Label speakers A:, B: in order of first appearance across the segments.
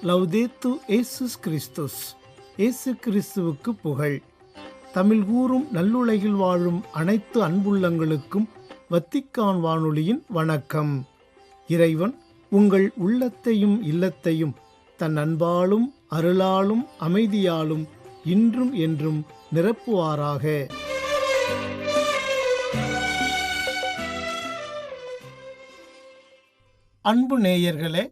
A: லவ்தேத்து இயேசுஸ் கிறிஸ்துஸ். இயேசு கிறிஸ்துவுக்கு புகழ். தமிழ் கூறும் நல்லுலகில் வாழும் அனைத்து அன்புள்ளங்களுக்கும் வத்திக்கான் வானொலியின் வணக்கம். இறைவன் உங்கள் உள்ளத்தையும் இல்லத்தையும் தன் அன்பாலும் அருளாலும் அமைதியாலும் இன்றும் என்றும் நிரப்புவாராக. அன்பு நேயர்களே,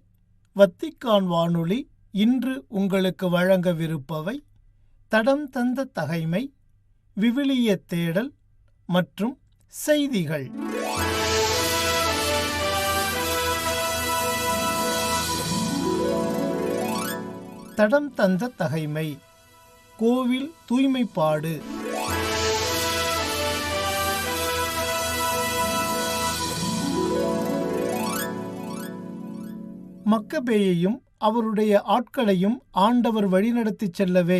A: வத்திக்கான் வானொலி இன்று உங்களுக்கு வழங்கவிருப்பவை தடம் தந்த தகைமை, விவிலிய தேடல் மற்றும் செய்திகள். தடம் தந்த தகைமை. கோவில் தூய்மைப்பாடு. மக்கபேயையும் அவருடைய ஆட்களையும் ஆண்டவர் வழிநடத்திச் செல்லவே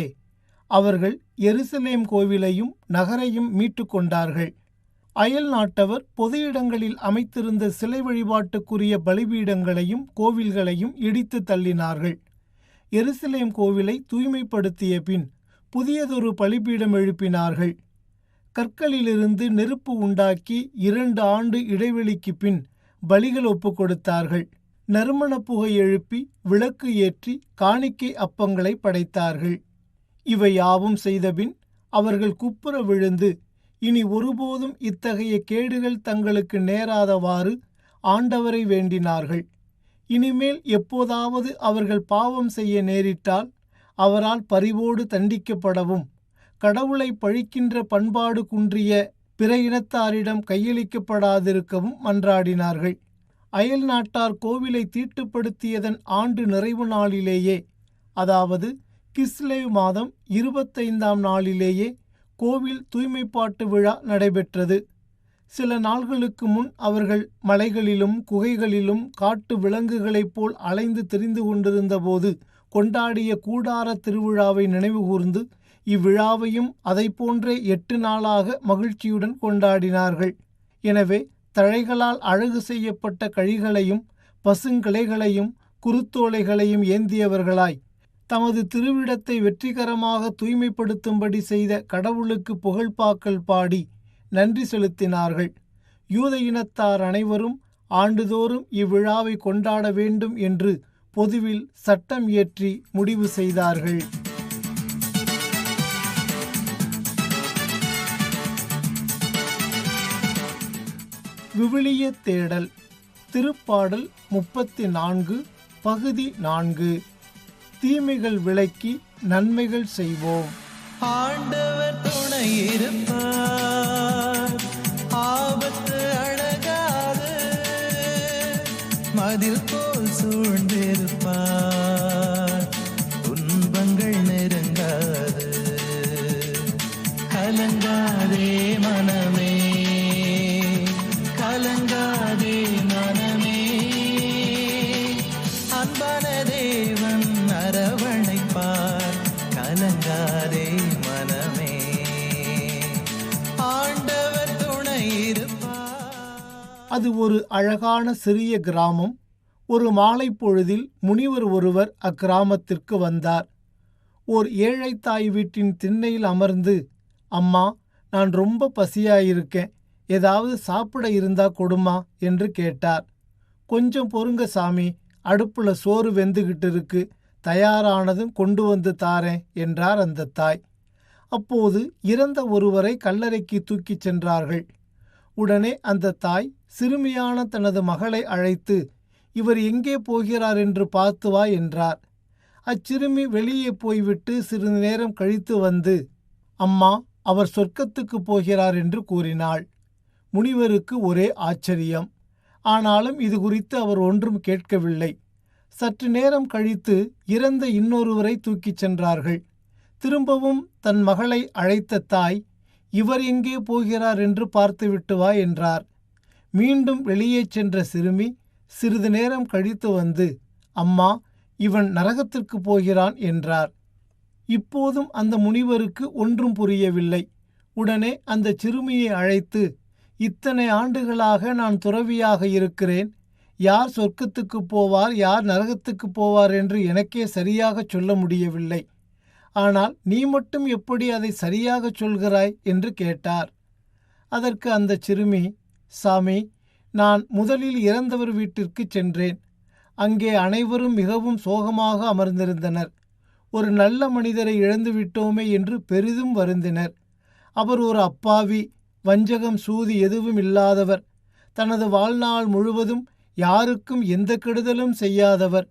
A: அவர்கள் எருசலேம் கோவிலையும் நகரையும் மீட்டு கொண்டார்கள். அயல் நாட்டவர் பொது இடங்களில் அமைத்திருந்த சிலை வழிபாட்டுக்குரிய பலிபீடங்களையும் கோவில்களையும் இடித்து தள்ளினார்கள். எருசலேம் கோவிலை தூய்மைப்படுத்திய பின் புதியதொரு பலிபீடம் எழுப்பினார்கள். கற்களிலிருந்து நெருப்பு உண்டாக்கி 2 ஆண்டு இடைவெளிக்கு பின் பலிகள் ஒப்பு கொடுத்தார்கள். நறுமண புகை எழுப்பி விளக்கு ஏற்றி காணிக்கை அப்பங்களை படைத்தார்கள். இவை யாவும் செய்தபின் அவர்கள் குப்புற விழுந்து இனி ஒருபோதும் இத்தகைய கேடுகள் தங்களுக்கு நேராதவாறு ஆண்டவரை வேண்டினார்கள். இனிமேல் எப்போதாவது அவர்கள் பாவம் செய்ய நேரிட்டால் அவரால் பரிவோடு தண்டிக்கப்படவும், கடவுளை பழிக்கின்ற பண்பாடு குன்றிய பிற இனத்தாரிடம் கையளிக்கப்படாதிருக்கவும் மன்றாடினார்கள். அயல் நாட்டார் கோவிலை தீட்டுப்படுத்தியதன் ஆண்டு நிறைவு நாளிலேயே, அதாவது கிஸ்லேவ் மாதம் 25ஆம் நாளிலேயே கோவில் தூய்மைப்பாட்டு விழா நடைபெற்றது. சில நாள்களுக்கு முன் அவர்கள் மலைகளிலும் குகைகளிலும் காட்டு விலங்குகளைப் போல் அலைந்து திரிந்து கொண்டிருந்த போது கொண்டாடிய கூடார திருவிழாவை நினைவுகூர்ந்து இவ்விழாவையும் அதை போன்றே 8 நாளாக மகிழ்ச்சியுடன் கொண்டாடினார்கள். எனவே தழைகளால் அழகு செய்யப்பட்ட கழிகளையும் பசுங்கிளைகளையும் குருத்தோலைகளையும் ஏந்தியவர்களாய் தமது திருவிடத்தை வெற்றிகரமாக தூய்மைப்படுத்தும்படி செய்த கடவுளுக்கு புகழ்பாக்கள் பாடி நன்றி செலுத்தினார்கள். யூத இனத்தார் அனைவரும் ஆண்டுதோறும் இவ்விழாவை கொண்டாட வேண்டும் என்று பொதுவில் சட்டம் இயற்றி முடிவு செய்தார்கள். விவிலிய தேடல். திருப்பாடல் 34 பகுதி 4. தீமைகள் விலக்கி நன்மைகள் செய்வோம்.
B: ஆண்டவர் துணை இருப்பார், ஆபத்து அழகாது, மதில் போல் சூழ்ந்திருப்பார், துன்பங்கள் நெருங்காது. கலங்காதே மனமே, கலங்காதே மனமே, அன்பான தேவன் அரவணைப்பார். கலங்காதே மனமே, ஆண்டவர் துணை இருப்பார்.
A: அது ஒரு அழகான சிறிய கிராமம். ஒரு மாலை பொழுதில் முனிவர் ஒருவர் அக்கிராமத்திற்கு வந்தார். ஓர் ஏழை தாய் வீட்டின் திண்ணையில் அமர்ந்து, அம்மா, நான் ரொம்ப பசியாயிருக்கேன், ஏதாவது சாப்பிட இருந்தா கொடுமா என்று கேட்டார். கொஞ்சம் பொறுங்க சாமி, அடுப்புல சோறு வெந்துகிட்டு இருக்கு, தயாரானதும் கொண்டு வந்து தாரேன் என்றார் அந்த தாய். அப்போது இறந்த ஒருவரை கல்லறைக்கு தூக்கிச் சென்றார்கள். உடனே அந்த தாய் சிறுமியான தனது மகளை அழைத்து, இவர் எங்கே போகிறார் என்று பார்த்து வா என்றார். அச்சிறுமி வெளியே போய்விட்டு சிறிது நேரம் கழித்து வந்து, அம்மா, அவர் சொர்க்கத்துக்கு போகிறார் என்று கூறினாள். முனிவருக்கு ஒரே ஆச்சரியம். ஆனாலும் இது குறித்து அவர் ஒன்றும் கேட்கவில்லை. சற்று நேரம் கழித்து இறந்த இன்னொருவரை தூக்கிச் சென்றார்கள். திரும்பவும் தன் மகளை அழைத்த தாய், இவர் எங்கே போகிறார் என்று பார்த்துவிட்டு வா என்றார். மீண்டும் வெளியே சென்ற சிறுமி சிறிது நேரம் கழித்து வந்து, அம்மா, இவன் நரகத்திற்கு போகிறான் என்றார். இப்போதும் அந்த முனிவருக்கு ஒன்றும் புரியவில்லை. உடனே அந்த சிறுமியை அழைத்து, இத்தனை ஆண்டுகளாக நான் துறவியாக இருக்கிறேன், யார் சொர்க்கத்துக்கு போவார், யார் நரகத்துக்கு போவார் என்று எனக்கே சரியாக சொல்ல முடியவில்லை. ஆனால் நீ மட்டும் எப்படி அதை சரியாக சொல்கிறாய் என்று கேட்டார். அதற்கு அந்த சிறுமி, சாமி, நான் முதலில் இறந்தவர் வீட்டிற்கு சென்றேன். அங்கே அனைவரும் மிகவும் சோகமாக அமர்ந்திருந்தனர். ஒரு நல்ல மனிதரை இழந்துவிட்டோமே என்று பெரிதும் வருந்தினர். அவர் ஒரு அப்பாவி, வஞ்சகம், சூது எதுவும் இல்லாதவர். தனது வாழ்நாள் முழுவதும் யாருக்கும் எந்த கெடுதலும் செய்யாதவர்.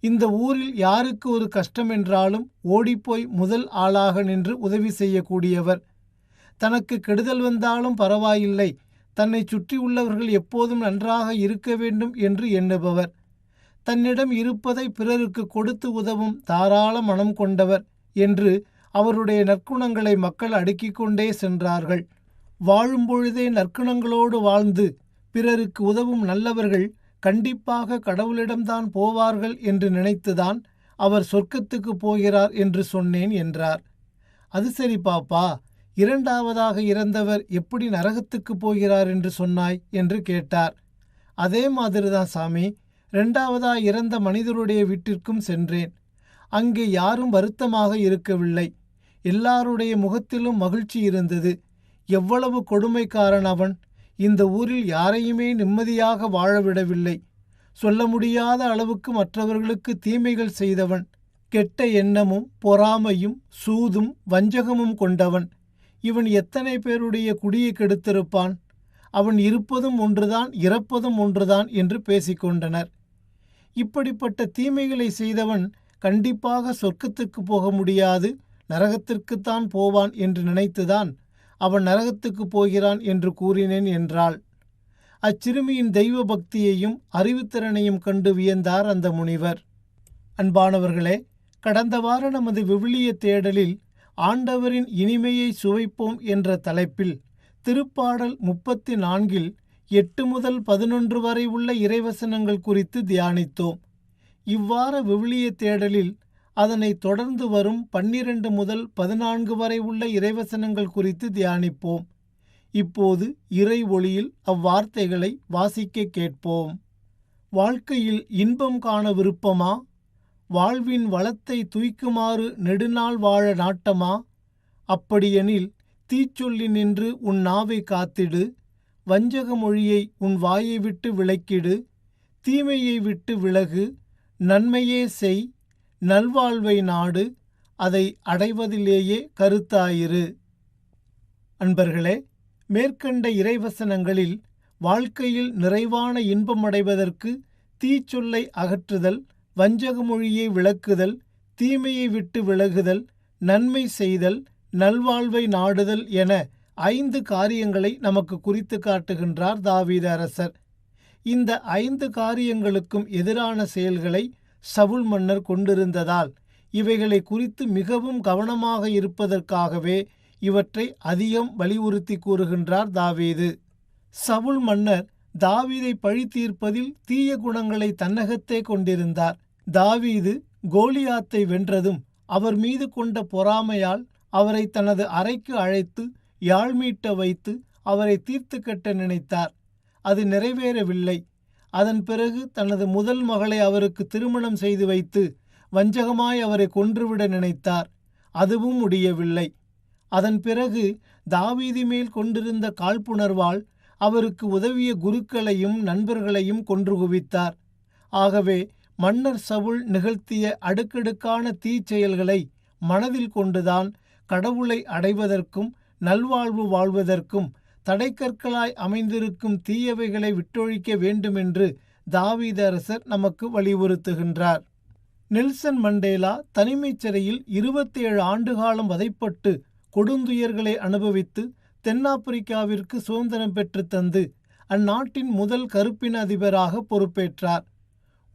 A: இந்த ஊரில் யாருக்கு ஒரு கஷ்டம் என்றாலும் ஓடிப்போய் முதல் ஆளாக நின்று உதவி செய்யக்கூடியவர். தனக்கு கெடுதல் வந்தாலும் பரவாயில்லை, தன்னை சுற்றியுள்ளவர்கள் எப்போதும் நன்றாக இருக்க வேண்டும் என்று எண்ணுபவர். தன்னிடம் இருப்பதை பிறருக்கு கொடுத்து உதவும் தாராள மனம் கொண்டவர் என்று அவருடைய நற்குணங்களை மக்கள் அடுக்கிக் கொண்டே சென்றார்கள். வாழும்பொழுதே நற்குணங்களோடு வாழ்ந்து பிறருக்கு உதவும் நல்லவர்கள் கண்டிப்பாக கடவுளிடம்தான் போவார்கள் என்று நினைத்துதான் அவர் சொர்க்கத்துக்கு போகிறார் என்று சொன்னேன் என்றார். அது சரி பாப்பா, இரண்டாவதாக இறந்தவர் எப்படி நரகத்துக்கு போகிறார் என்று சொன்னாய் என்று கேட்டார். அதே மாதிரிதான் சாமி, இரண்டாவதாய் இறந்த மனிதருடைய வீட்டிற்கும் சென்றேன். அங்கே யாரும் வருத்தமாக இருக்கவில்லை. எல்லாருடைய முகத்திலும் மகிழ்ச்சி இருந்தது. எவ்வளவு கொடுமைக்காரன் அவன்! இந்த ஊரில் யாரையுமே நிம்மதியாக வாழவிடவில்லை. சொல்ல முடியாத அளவுக்கு மற்றவர்களுக்கு தீமைகள் செய்தவன். கெட்ட எண்ணமும் பொறாமையும் சூதும் வஞ்சகமும் கொண்டவன். இவன் எத்தனை பேருடைய குடியை கெடுத்திருப்பான்! அவன் இருப்பதும் ஒன்றுதான், இறப்பதும் ஒன்றுதான் என்று பேசிக்கொண்டனர். இப்படிப்பட்ட தீமைகளை செய்தவன் கண்டிப்பாக சொர்க்கத்துக்கு போக முடியாது, நரகத்திற்குத்தான் போவான் என்று நினைத்துதான் அவன் நரகத்துக்கு போகிறான் என்று கூறினேன் என்றாள். அச்சிறுமியின் தெய்வ பக்தியையும் அறிவுத்திறனையும் கண்டு வியந்தார் அந்த முனிவர். அன்பானவர்களே, கடந்த வார நமது விவிலிய தேடலில் ஆண்டவரின் இனிமையை சுவைப்போம் என்ற தலைப்பில் திருப்பாடல் 34 8 முதல் 11 வரை உள்ள இறைவசனங்கள் குறித்து தியானித்தோம். இவ்வார விவிலிய தேடலில் அதனை தொடர்ந்து வரும் 12 முதல் 14 வரை உள்ள இறைவசனங்கள் குறித்து தியானிப்போம். இப்போது இறை ஒளியில் அவ்வார்த்தைகளை வாசிக்க கேட்போம். வாழ்க்கையில் இன்பம் காண விருப்பமா? வாழ்வின் வளத்தை தூய்க்குமாறு நெடுநாள் வாழ நாட்டமா? அப்படியெனில் தீச்சொல்லி நின்று உன் நாவை காத்திடு. வஞ்சக மொழியை உன் வாயை விட்டு விலக்கிடு. தீமையை விட்டு விலகு. நன்மையே செய். நல்வாழ்வை நாடு. அதை அடைவதிலேயே கருத்தாயிரு. அன்பர்களே, மேற்கண்ட இறைவசனங்களில் வாழ்க்கையில் நிறைவான இன்பமடைவதற்கு தீச்சொல்லை அகற்றுதல், வஞ்சக மொழியை விலக்குதல், தீமையை விட்டு விலகுதல், நன்மை செய்தல், நல்வாழ்வை நாடுதல் என 5 காரியங்களை நமக்கு குறித்து காட்டுகின்றார் தாவீது அரசர். இந்த 5 காரியங்களுக்கும் எதிரான செயல்களை சவுல் மன்னர் கொண்டிருந்ததால் இவைகளை குறித்து மிகவும் கவனமாக இருப்பதற்காகவே இவற்றை அதிகம் வலியுறுத்தி கூறுகின்றார் தாவீது. சவுல் மன்னர் தாவீதை பழி தீர்ப்பதில் தீய குணங்களை தன்னகத்தே கொண்டிருந்தார். தாவீது கோலியாத்தை வென்றதும் அவர் மீது கொண்ட பொறாமையால் அவரை தனது அறைக்கு அழைத்து யாழ் மீட்ட வைத்து அவரை தீர்த்து கட்ட நினைத்தார். அது நிறைவேறவில்லை. அதன் பிறகு தனது முதல் மகளை அவருக்கு திருமணம் செய்து வைத்து வஞ்சகமாய் அவரை கொன்றுவிட நினைத்தார். அதுவும் முடியவில்லை. அதன் பிறகு தாவீது மேல் கொண்டிருந்த காழ்ப்புணர்வால் அவருக்கு உதவிய குருக்களையும் நண்பர்களையும் கொன்று குவித்தார். ஆகவே மன்னர் சவுல் நிகழ்த்திய அடுக்கடுக்கான தீச்செயல்களை மனதில் கொண்டுதான் கடவுளை அடைவதற்கும் நல்வாழ்வு வாழ்வதற்கும் தடைக்கற்களாய் அமைந்திருக்கும் தீயவைகளை விட்டொழிக்க வேண்டுமென்று தாவீது அரசர் நமக்கு வலியுறுத்துகின்றார். நெல்சன் மண்டேலா தனிமைச் சிறையில் 27 ஆண்டுகாலம் வதைப்பட்டு கொடுந்துயர்களை அனுபவித்து தென்னாப்பிரிக்காவிற்கு சுதந்திரம் பெற்று தந்து அந்நாட்டின் முதல் கருப்பின அதிபராக பொறுப்பேற்றார்.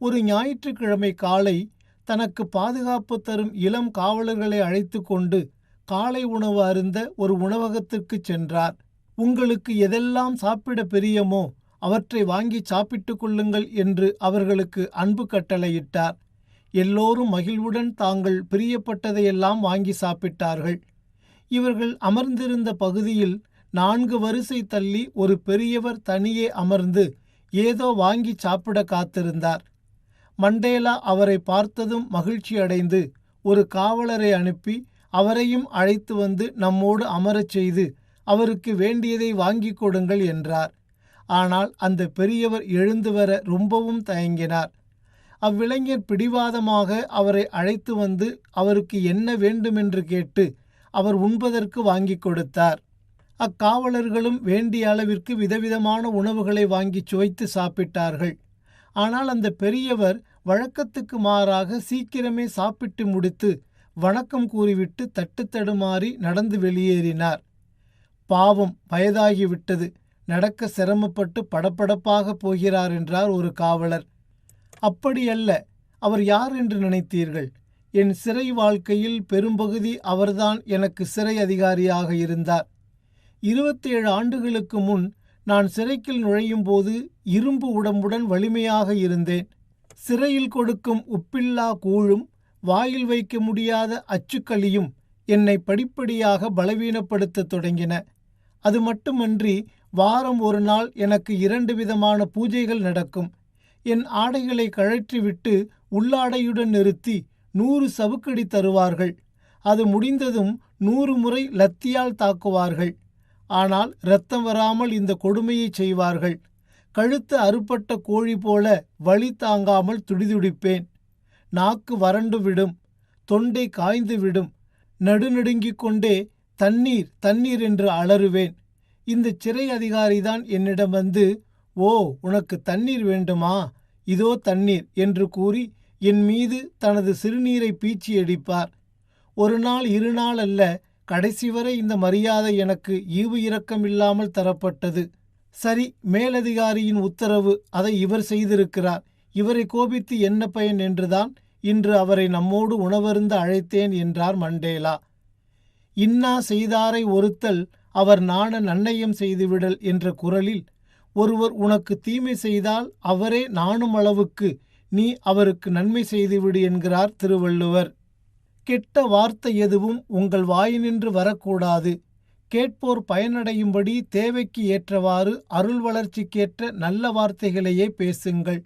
A: ஒரு ஞாயிற்றுக்கிழமை காலை தனக்கு பாதுகாப்பு தரும் இளம் காவலர்களை அழைத்து கொண்டு காலை உணவு அருந்த ஒரு உணவகத்திற்கு சென்றார். உங்களுக்கு எதெல்லாம் சாப்பிட பிரியமோ அவற்றை வாங்கி சாப்பிட்டு கொள்ளுங்கள் என்று அவர்களுக்கு அன்பு கட்டளையிட்டார். எல்லோரும் மகிழ்வுடன் தாங்கள் பிரியப்பட்டதையெல்லாம் வாங்கி சாப்பிட்டார்கள். இவர்கள் அமர்ந்திருந்த பகுதியில் 4 வரிசை தள்ளி ஒரு பெரியவர் தனியே அமர்ந்து ஏதோ வாங்கி சாப்பிட காத்திருந்தார். மண்டேலா அவரை பார்த்ததும் மகிழ்ச்சி அடைந்து ஒரு காவலரை அனுப்பி அவரையும் அழைத்து வந்து நம்மோடு அமரச் செய்து அவருக்கு வேண்டியதை வாங்கி கொடுங்கள் என்றார். ஆனால் அந்த பெரியவர் எழுந்து வர ரொம்பவும் தயங்கினார். அவ்விளைஞர் பிடிவாதமாக அவரை அழைத்து வந்து அவருக்கு என்ன வேண்டுமென்று கேட்டு அவர் உண்பதற்கு வாங்கி கொடுத்தார். அக்காவலர்களும் வேண்டிய அளவிற்கு விதவிதமான உணவுகளை வாங்கி சுவைத்து சாப்பிட்டார்கள். ஆனால் அந்த பெரியவர் வழக்கத்துக்கு மாறாக சீக்கிரமே சாப்பிட்டு முடித்து வணக்கம் கூறிவிட்டு தட்டு தடுமாறி நடந்து வெளியேறினார். பாவம், வயதாகிவிட்டது, நடக்க சிரமப்பட்டு படபடப்பாக போகிறார் என்றார் ஒரு காவலர். அப்படியல்ல, அவர் யார் என்று நினைத்தீர்கள்? என் சிறை வாழ்க்கையில் பெரும்பகுதி அவர்தான் எனக்கு சிறை அதிகாரியாக இருந்தார். 27 ஆண்டுகளுக்கு முன் நான் சிறைக்குள் நுழையும் போது இரும்பு உடம்புடன் வலிமையாக இருந்தேன். சிறையில் கொடுக்கும் உப்பில்லா கூழும் வாயில் வைக்க முடியாத அச்சுக்களியும் என்னை படிப்படியாக பலவீனப்படுத்த தொடங்கின. அது மட்டுமன்றி வாரம் ஒரு நாள் எனக்கு 2 விதமான பூஜைகள் நடக்கும். என் ஆடைகளை கழற்றிவிட்டு உள்ளாடையுடன் நிறுத்தி 100 சவுக்கடி தருவார்கள். அது முடிந்ததும் 100 முறை லத்தியால் தாக்குவார்கள். ஆனால் இரத்தம் வராமல் இந்த கொடுமையை செய்வார்கள். கழுத்து அறுபட்ட கோழி போல வலி தாங்காமல் துடிதுடிப்பேன். நாக்கு வறண்டு விடும், தொண்டை காய்ந்து விடும். நடுநடுங்கிக் கொண்டே தண்ணீர் தண்ணீர் என்று அலறுவேன். இந்த சிறை அதிகாரிதான் என்னிடம் வந்து, ஓ, உனக்கு தண்ணீர் வேண்டுமா, இதோ தண்ணீர் என்று கூறி என் மீது தனது சிறுநீரை பீச்சி அடிப்பார். ஒரு நாள் 2 நாள் அல்ல, கடைசி வரை இந்த மரியாதை எனக்கு ஈவு இரக்கமில்லாமல் தரப்பட்டது. சரி, மேலதிகாரியின் உத்தரவு, அதை இவர் செய்திருக்கிறார், இவரை கோபித்து என்ன பயன் என்றுதான் இன்று அவரை நம்மோடு உணவருந்த அழைத்தேன் என்றார் மண்டேலா. இன்னா செய்தாரை ஒருத்தல் அவர் நாண நன்னயம் செய்துவிடல் என்ற குரலில் ஒருவர் உனக்கு தீமை செய்தால் அவரே நாணும் அளவுக்கு நீ அவருக்கு நன்மை செய்துவிடு என்கிறார் திருவள்ளுவர். கெட்ட வார்த்தை எதுவும் உங்கள் வாயினின்று வரக்கூடாது. கேட்போர் பயனடையும்படி தேவைக்கு ஏற்றவாறு அருள் வளர்ச்சிக்கேற்ற நல்ல வார்த்தைகளையே பேசுங்கள்.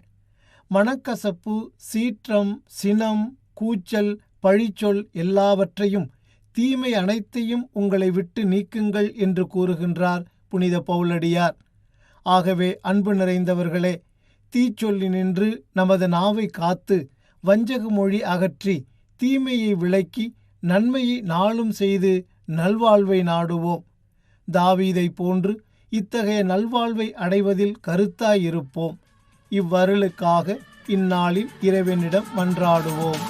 A: மனக்கசப்பு, சீற்றம், சினம், கூச்சல், பழிச்சொல் எல்லாவற்றையும், தீமை அனைத்தையும் உங்களை விட்டு நீக்குங்கள் என்று கூறுகின்றார் புனித பவுலடியார். ஆகவே அன்பு நிறைந்தவர்களே, தீச்சொல்லினின்று நமது நாவை காத்து வஞ்சக மொழி அகற்றி தீமையை விலக்கி நன்மையை நாளும் செய்து நல்வாழ்வை நாடுவோம். தாவீதை போன்று இத்தகைய நல்வாழ்வை அடைவதில் கருத்தாயிருப்போம். இவ்வருளுக்காக இந்நாளில் இறைவனிடம் மன்றாடுவோம்.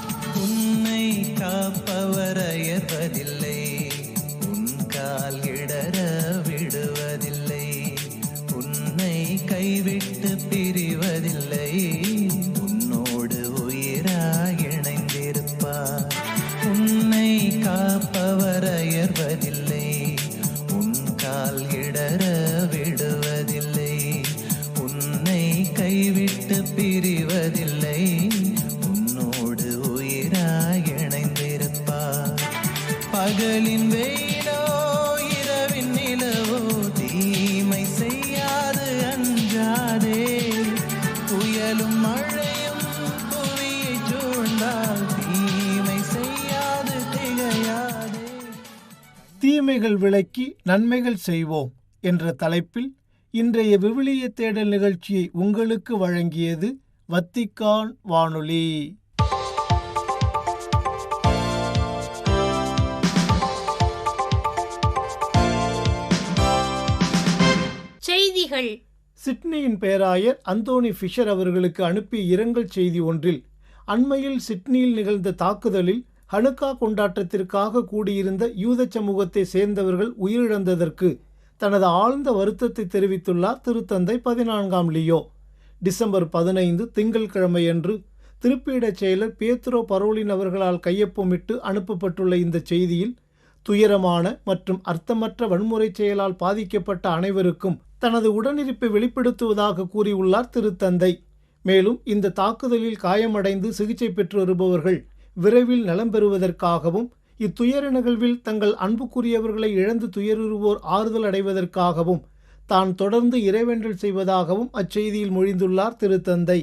B: உன்னை காப்பவர் அயர்வதில்லை, உன் கால் இடற விடுவதில்லை, உன்னை கைவிட்டு பிரிவதில்லை, உன்னோடு உயிராய் இணைந்திருப்பார். உன்னை காப்பவர் அயர்வதில்லை, உன் கால் இடற விடுவதில்லை, உன்னை கைவிட்டு பிரிவதில்லை, உன்னோடு உயிராய் இணைந்திருப்பார். பகலின் வெயிலோ இரவின் நிலவோ தீமை செய்யாது அஞ்சாதே, புயலும் மழையும் புவியை சூழ்ந்தால் தீமை செய்யாது திகையாதே.
A: தீமைகள் விலக்கி நன்மைகள் செய்வோம் என்ற தலைப்பில் இன்றைய விவிலிய தேடல் நிகழ்ச்சியை உங்களுக்கு வழங்கியது வத்திக்கான் வானொலி.
C: செய்திகள்.
A: சிட்னியின் பேராயர் அந்தோனி ஃபிஷர் அவர்களுக்கு அனுப்பிய இரங்கல் செய்தி ஒன்றில், அண்மையில் சிட்னியில் நிகழ்ந்த தாக்குதலில் ஹனுக்கா கொண்டாட்டத்திற்காக கூடியிருந்த யூத சமூகத்தை சேர்ந்தவர்கள் உயிரிழந்ததற்கு தனது ஆழ்ந்த வருத்தத்தை தெரிவித்துள்ளார் திருத்தந்தை 14ஆம் லியோ. டிசம்பர் 15 திங்கட்கிழமையன்று திருப்பீடச் செயலர் பேத்ரோ பரோலின் அவர்களால் கையொப்பமிட்டு அனுப்பப்பட்டுள்ள இந்த செய்தியில், துயரமான மற்றும் அர்த்தமற்ற வன்முறை செயலால் பாதிக்கப்பட்ட அனைவருக்கும் தனது உடனிருப்பை வெளிப்படுத்துவதாக கூறியுள்ளார் திருத்தந்தை. மேலும் இந்த தாக்குதலில் காயமடைந்து சிகிச்சை பெற்று வருபவர்கள் விரைவில் நலம் பெறுவதற்காகவும், இத்துயர நிகழ்வில் தங்கள் அன்புக்குரியவர்களை இழந்து துயருவோர் ஆறுதல் அடைவதற்காகவும் தான் தொடர்ந்து இறைவேண்டல் செய்வதாகவும் அச்செய்தியில் மொழிந்துள்ளார் திருத்தந்தை.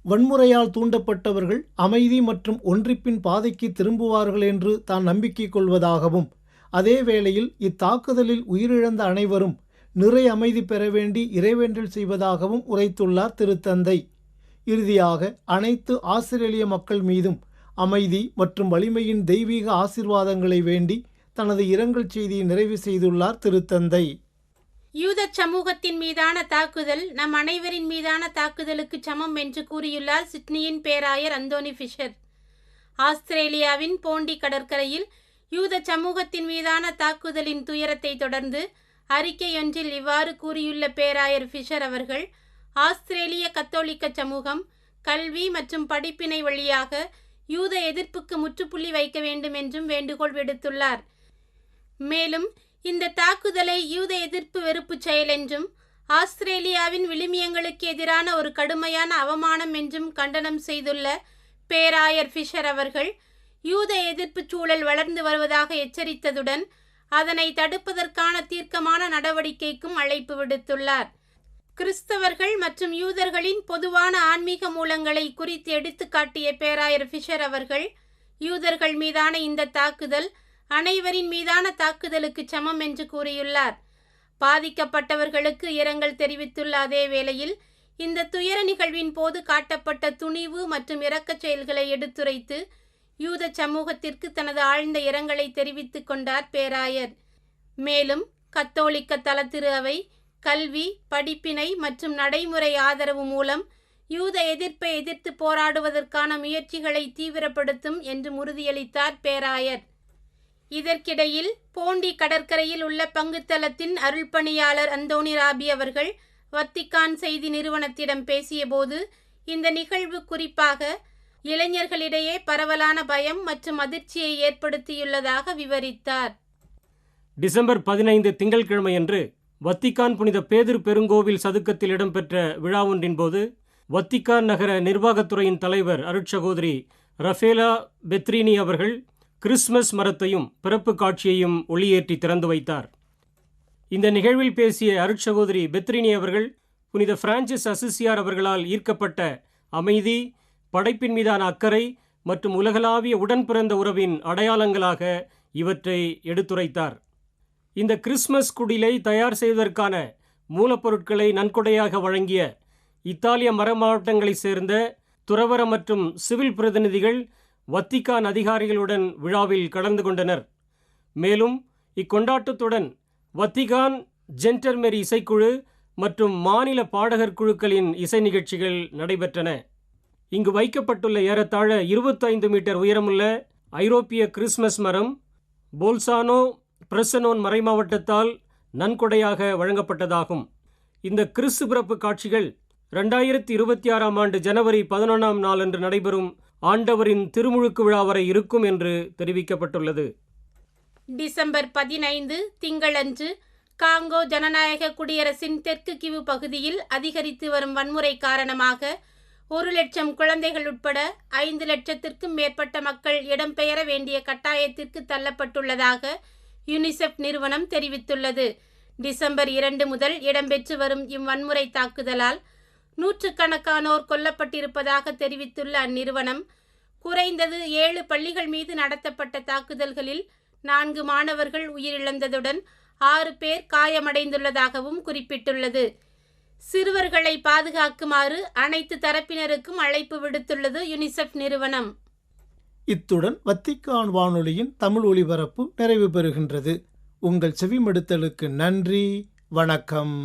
A: வன்முறையால் தூண்டப்பட்டவர்கள் அமைதி மற்றும் ஒன்றிப்பின் பாதைக்கு திரும்புவார்கள் என்று தான் நம்பிக்கை கொள்வதாகவும், அதே வேளையில் இத்தாக்குதலில் உயிரிழந்த அனைவரும் நிறை அமைதி பெற வேண்டி இறைவேண்டல் செய்வதாகவும் உரைத்துள்ளார் திருத்தந்தை. இறுதியாக அனைத்து ஆஸ்திரேலிய மக்கள் மீதும் அமைதி மற்றும் வலிமையின் தெய்வீக ஆசீர்வாதங்களை வேண்டி தனது இரங்கல் செய்தியை நிறைவு செய்துள்ளார் திருத்தந்தை.
C: யூத சமூகத்தின் மீதான தாக்குதல் நம் அனைவரின் மீதான தாக்குதலுக்கு சமம் என்று கூறியுள்ளார் சிட்னியின் பேராயர் அந்தோனி ஃபிஷர். ஆஸ்திரேலியாவின் போண்டி கடற்கரையில் யூத சமூகத்தின் மீதான தாக்குதலின் துயரத்தை தொடர்ந்து அறிக்கையொன்றில் இவ்வாறு கூறியுள்ள பேராயர் ஃபிஷர் அவர்கள், ஆஸ்திரேலிய கத்தோலிக்க சமூகம் கல்வி மற்றும் படிப்பினை வழியாக யூத எதிர்ப்புக்கு முற்றுப்புள்ளி வைக்க வேண்டும் என்றும் வேண்டுகோள் விடுத்துள்ளார். மேலும் இந்த தாக்குதலை யூத எதிர்ப்பு வெறுப்பு செயல் என்றும், ஆஸ்திரேலியாவின் விழுமியங்களுக்கு எதிரான ஒரு கடுமையான அவமானம் என்றும் கண்டனம் செய்துள்ள பேராயர் ஃபிஷர் அவர்கள், யூத எதிர்ப்பு சூழல் வளர்ந்து வருவதாக எச்சரித்ததுடன் அதனை தடுப்பதற்கான தீர்க்கமான நடவடிக்கைக்கும் அழைப்பு விடுத்துள்ளார். கிறிஸ்தவர்கள் மற்றும் யூதர்களின் பொதுவான ஆன்மீக மூலங்களை குறித்து எடுத்து காட்டிய பேராயர் ஃபிஷர் அவர்கள், யூதர்கள் மீதான இந்த தாக்குதல் அனைவரின் மீதான தாக்குதலுக்கு சமம் என்று கூறியுள்ளார். பாதிக்கப்பட்டவர்களுக்கு இரங்கல் தெரிவித்துள்ள அதே வேளையில் இந்த துயர நிகழ்வின் போது காட்டப்பட்ட துணிவு மற்றும் இரக்கச் செயல்களை எடுத்துரைத்து யூத சமூகத்திற்கு தனது ஆழ்ந்த இரங்கலை தெரிவித்துக் கொண்டார் பேராயர். மேலும் கத்தோலிக்க தலத்திரு அவை கல்வி, படிப்பினை மற்றும் நடைமுறை ஆதரவு மூலம் யூத எதிர்ப்பை எதிர்த்து போராடுவதற்கான முயற்சிகளை தீவிரப்படுத்தும் என்று உறுதியளித்தார் பேராயர். இதற்கிடையில் போண்டி கடற்கரையில் உள்ள பங்குத்தளத்தின் அருள்பணியாளர் அந்தோனி ராபி அவர்கள் வத்திக்கான் செய்தி நிறுவனத்திடம் பேசியபோது இந்த நிகழ்வு குறிப்பாக இளைஞர்களிடையே பரவலான பயம் மற்றும் அதிர்ச்சியை ஏற்படுத்தியுள்ளதாக விவரித்தார்.
D: டிசம்பர் 15 திங்கட்கிழமையன்று வத்திக்கான் புனித பேதுரு பெருங்கோவில் சதுக்கத்தில் இடம்பெற்ற விழா ஒன்றின் போது வத்திக்கான் நகர நிர்வாகத்துறையின் தலைவர் அருட்சகோதரி ரஃபேலா பெத்ரினி அவர்கள் கிறிஸ்மஸ் மரத்தையும் பிறப்பு காட்சியையும் ஒளியேற்றி திறந்து வைத்தார். இந்த நிகழ்வில் பேசிய அருட்சகோதரி பெத்ரினி அவர்கள், புனித பிரான்சிஸ் அசிசியார் அவர்களால் ஈர்க்கப்பட்ட அமைதி, படைப்பின் மீதான அக்கறை மற்றும் உலகளாவிய உடன் பிறந்த உறவின் அடையாளங்களாக இவற்றை எடுத்துரைத்தார். இந்த கிறிஸ்மஸ் குடிலை தயார் செய்வதற்கான மூலப்பொருட்களை நன்கொடையாக வழங்கிய இத்தாலிய மறைமாவட்டங்களைச் சேர்ந்த துறவற மற்றும் சிவில் பிரதிநிதிகள் வத்திக்கான் அதிகாரிகளுடன் விழாவில் கலந்து கொண்டனர். மேலும் இக்கொண்டாட்டத்துடன் வத்திக்கான் ஜென்டர்மெரி இசைக்குழு மற்றும் மாநில பாடகர் குழுக்களின் இசை நிகழ்ச்சிகள் நடைபெற்றன. இங்கு வைக்கப்பட்டுள்ள ஏறத்தாழ 25 மீட்டர் உயரமுள்ள ஐரோப்பிய கிறிஸ்மஸ் மரம் போல்சானோ பிரசனோன் மறைமாவட்டத்தால் நன்கொடையாக வழங்கப்பட்டதாகும். இந்த கிறிஸ்து பிறப்பு காட்சிகள் 2026 ஆண்டு ஜனவரி 11 நாளன்று நடைபெறும் ஆண்டவரின் திருமுழுக்கு விழா வரை இருக்கும் என்று தெரிவிக்கப்பட்டுள்ளது.
C: டிசம்பர் 15 திங்களன்று காங்கோ ஜனநாயக குடியரசின் தெற்கு கிவு பகுதியில் அதிகரித்து வரும் வன்முறை காரணமாக 1,00,000 குழந்தைகள் உட்பட 5 லட்சத்திற்கும் மேற்பட்ட மக்கள் இடம்பெயர வேண்டிய கட்டாயத்திற்கு தள்ளப்பட்டுள்ளதாக யுனிசெஃப் நிறுவனம் தெரிவித்துள்ளது. டிசம்பர் 2 முதல் இடம்பெற்று வரும் இவ்வன்முறை தாக்குதலால் நூற்றுக்கணக்கானோர் கொல்லப்பட்டிருப்பதாக தெரிவித்துள்ள அந்நிறுவனம், குறைந்தது 7 பள்ளிகள் மீது நடத்தப்பட்ட தாக்குதல்களில் 4 மாணவர்கள் உயிரிழந்ததுடன் 6 பேர் காயமடைந்துள்ளதாகவும் குறிப்பிட்டுள்ளது. சிறுவர்களை பாதுகாக்குமாறு அனைத்து தரப்பினருக்கும் அழைப்பு விடுத்துள்ளது யுனிசெஃப் நிறுவனம்.
A: இத்துடன் வத்திக்கான் வானொலியின் தமிழ் ஒலிபரப்பு நிறைவு பெறுகின்றது. உங்கள் செவிமடுத்தலுக்கு நன்றி. வணக்கம்.